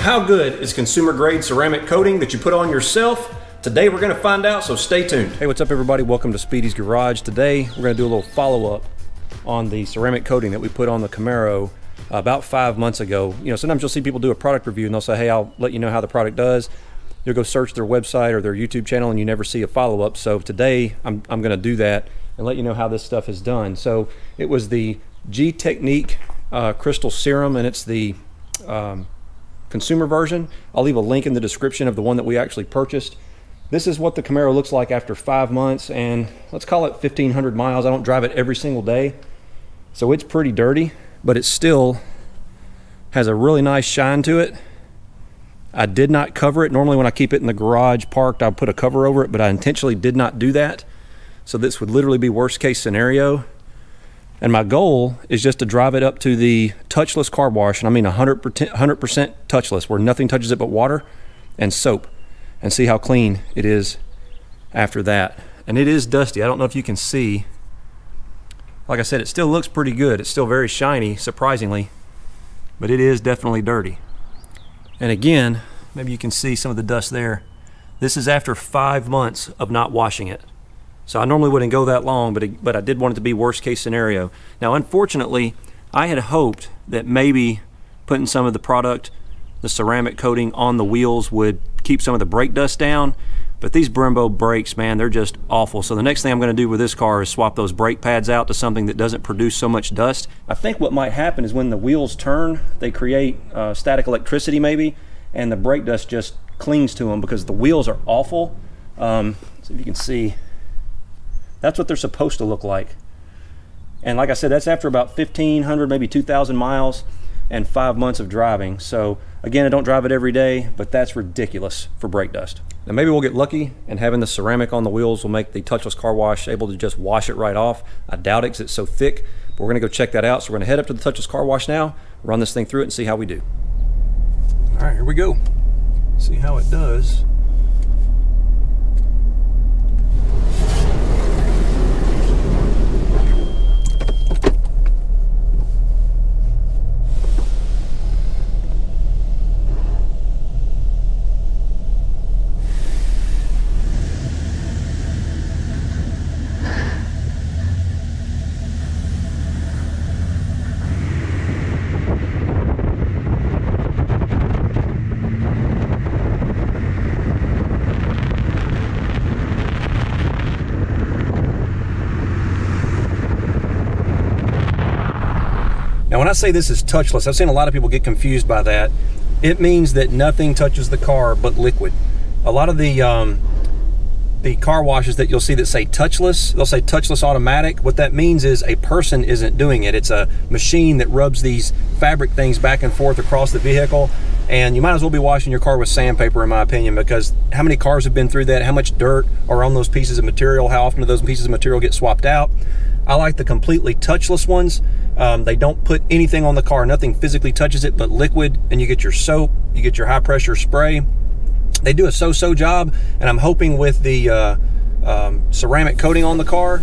how good is consumer grade ceramic coating that you put on yourself? Today we're going to find out, so stay tuned. Hey, what's up everybody? Welcome to Speedy's Garage. Today we're going to do a little follow-up on the ceramic coating that we put on the Camaro about 5 months ago. You know, sometimes you'll see people do a product review and they'll say, hey, I'll let you know how the product does. You'll go search their website or their YouTube channel and you never see a follow-up. So today I'm going to do that and let you know how this stuff is done. So it was the GTechniq Crystal Serum, and it's the consumer version. I'll leave a link in the description of the one that we actually purchased. This is what the Camaro looks like after 5 months and let's call it 1,500 miles. I don't drive it every single day, so it's pretty dirty, but it still has a really nice shine to it. I did not cover it. Normally when I keep it in the garage parked, I'll put a cover over it, but I intentionally did not do that. So this would literally be worst case scenario. And my goal is just to drive it up to the touchless car wash, and I mean 100% touchless, where nothing touches it but water and soap, and see how clean it is after that. And it is dusty. I don't know if you can see. Like I said, it still looks pretty good. It's still very shiny, surprisingly, but it is definitely dirty. And again, maybe you can see some of the dust there. This is after 5 months of not washing it. So I normally wouldn't go that long, but I did want it to be worst case scenario. Now, unfortunately, I had hoped that maybe putting some of the product, the ceramic coating on the wheels, would keep some of the brake dust down. But these Brembo brakes, man, they're just awful. So the next thing I'm going to do with this car is swap those brake pads out to something that doesn't produce so much dust. I think what might happen is when the wheels turn, they create static electricity maybe, and the brake dust just clings to them because the wheels are awful. So if you can see, that's what they're supposed to look like. And like I said, that's after about 1,500, maybe 2,000 miles and 5 months of driving. So again, I don't drive it every day, but that's ridiculous for brake dust. Now maybe we'll get lucky and having the ceramic on the wheels will make the touchless car wash able to just wash it right off. I doubt it because it's so thick, but we're gonna go check that out. So we're gonna head up to the touchless car wash now, run this thing through it and see how we do. All right, here we go. See how it does. Now when I say this is touchless, I've seen a lot of people get confused by that. It means that nothing touches the car but liquid. A lot of the car washes that you'll see that say touchless, they'll say touchless automatic. What that means is a person isn't doing it. It's a machine that rubs these fabric things back and forth across the vehicle. And you might as well be washing your car with sandpaper, in my opinion, because how many cars have been through that? How much dirt are on those pieces of material? How often do those pieces of material get swapped out? I like the completely touchless ones. They don't put anything on the car. Nothing physically touches it but liquid, and you get your soap, you get your high pressure spray. They do a so-so job, and I'm hoping with the ceramic coating on the car,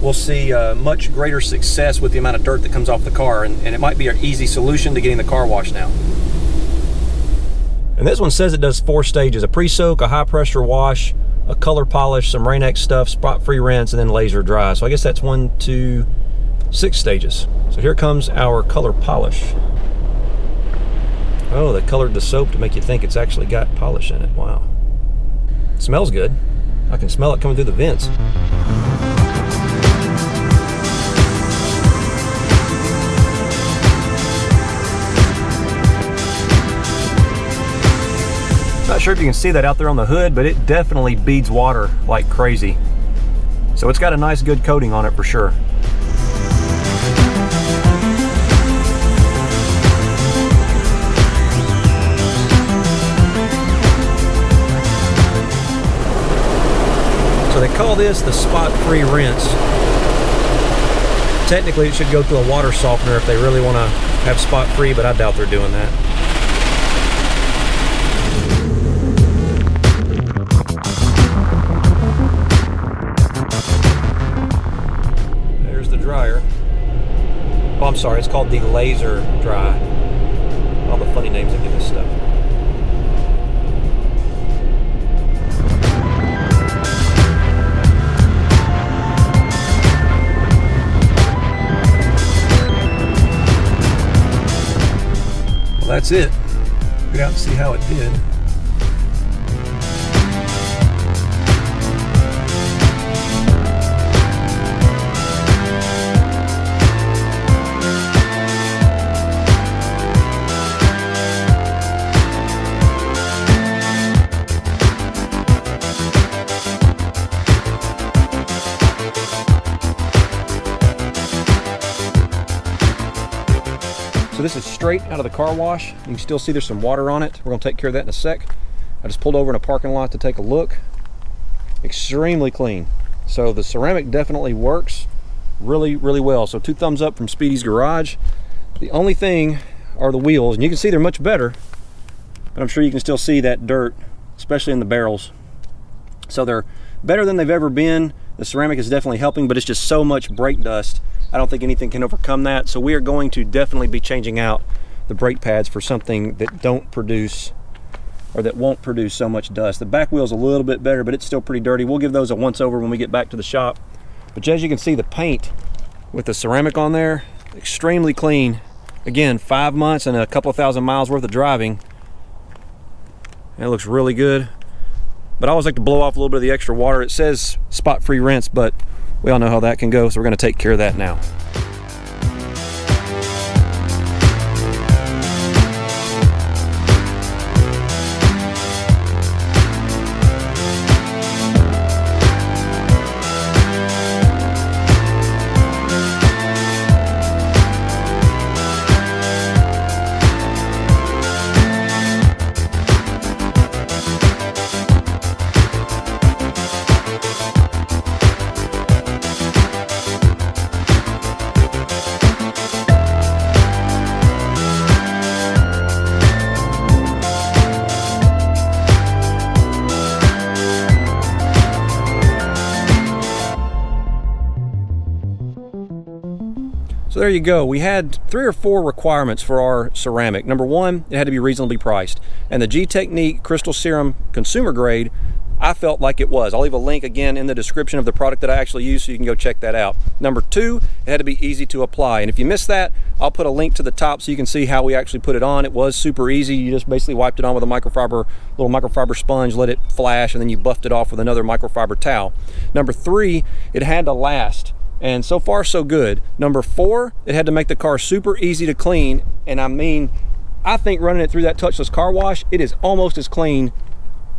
we'll see much greater success with the amount of dirt that comes off the car, and it might be an easy solution to getting the car washed now. And this one says it does 4 stages: a pre-soak, a high pressure wash, a color polish, some Rain-X stuff, spot-free rinse, and then laser dry. So I guess that's 1, 2, 6 stages. So here comes our color polish. Oh, they colored the soap to make you think it's actually got polish in it. Wow. It smells good. I can smell it coming through the vents. Not sure if you can see that out there on the hood, but it definitely beads water like crazy. So it's got a nice good coating on it for sure. So they call this the spot-free rinse. Technically it should go through a water softener if they really want to have spot-free, but I doubt they're doing that. Oh, I'm sorry, it's called the laser dry. All the funny names they give this stuff. that's it. Get out and see how it did. So this is straight out of the car wash. You can still see there's some water on it. We're gonna take care of that in a sec. I just pulled over in a parking lot to take a look. Extremely clean. So the ceramic definitely works really, really well. So 2 thumbs up from Speedy's Garage. The only thing are the wheels, and you can see they're much better, but I'm sure you can still see that dirt, especially in the barrels. So they're better than they've ever been. The ceramic is definitely helping, but it's just so much brake dust. I don't think anything can overcome that. So we are going to definitely be changing out the brake pads for something that don't produce, or that won't produce so much dust. The back wheel's a little bit better, but it's still pretty dirty. We'll give those a once over when we get back to the shop. But as you can see, the paint with the ceramic on there, extremely clean. Again, 5 months and a couple of thousand miles worth of driving. And it looks really good. But I always like to blow off a little bit of the extra water. It says spot-free rinse, but we all know how that can go, so we're gonna take care of that now. So there you go. We had 3 or 4 requirements for our ceramic. Number 1, it had to be reasonably priced. And the GTechniq Crystal Serum consumer grade, I felt like it was. I'll leave a link again in the description of the product that I actually use so you can go check that out. Number 2, it had to be easy to apply. And if you missed that, I'll put a link to the top so you can see how we actually put it on. It was super easy. You just basically wiped it on with a little microfiber sponge, let it flash, and then you buffed it off with another microfiber towel. Number 3, it had to last. And so far, so good. Number 4, it had to make the car super easy to clean. And I mean, I think running it through that touchless car wash, it is almost as clean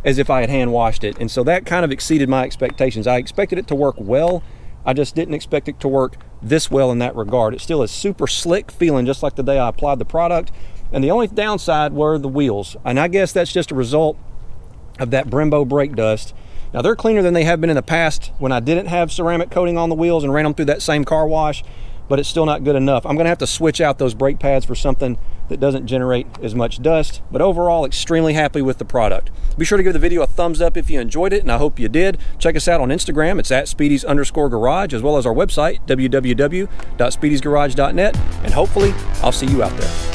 as if I had hand washed it. And so that kind of exceeded my expectations. I expected it to work well. I just didn't expect it to work this well in that regard. It still is super slick feeling, just like the day I applied the product. And the only downside were the wheels. And I guess that's just a result of that Brembo brake dust. Now they're cleaner than they have been in the past when I didn't have ceramic coating on the wheels and ran them through that same car wash, but it's still not good enough. I'm gonna have to switch out those brake pads for something that doesn't generate as much dust, but overall extremely happy with the product. Be sure to give the video a thumbs up if you enjoyed it, and I hope you did. Check us out on Instagram, it's at Speedys_garage, as well as our website, www.speedysgarage.net, and hopefully I'll see you out there.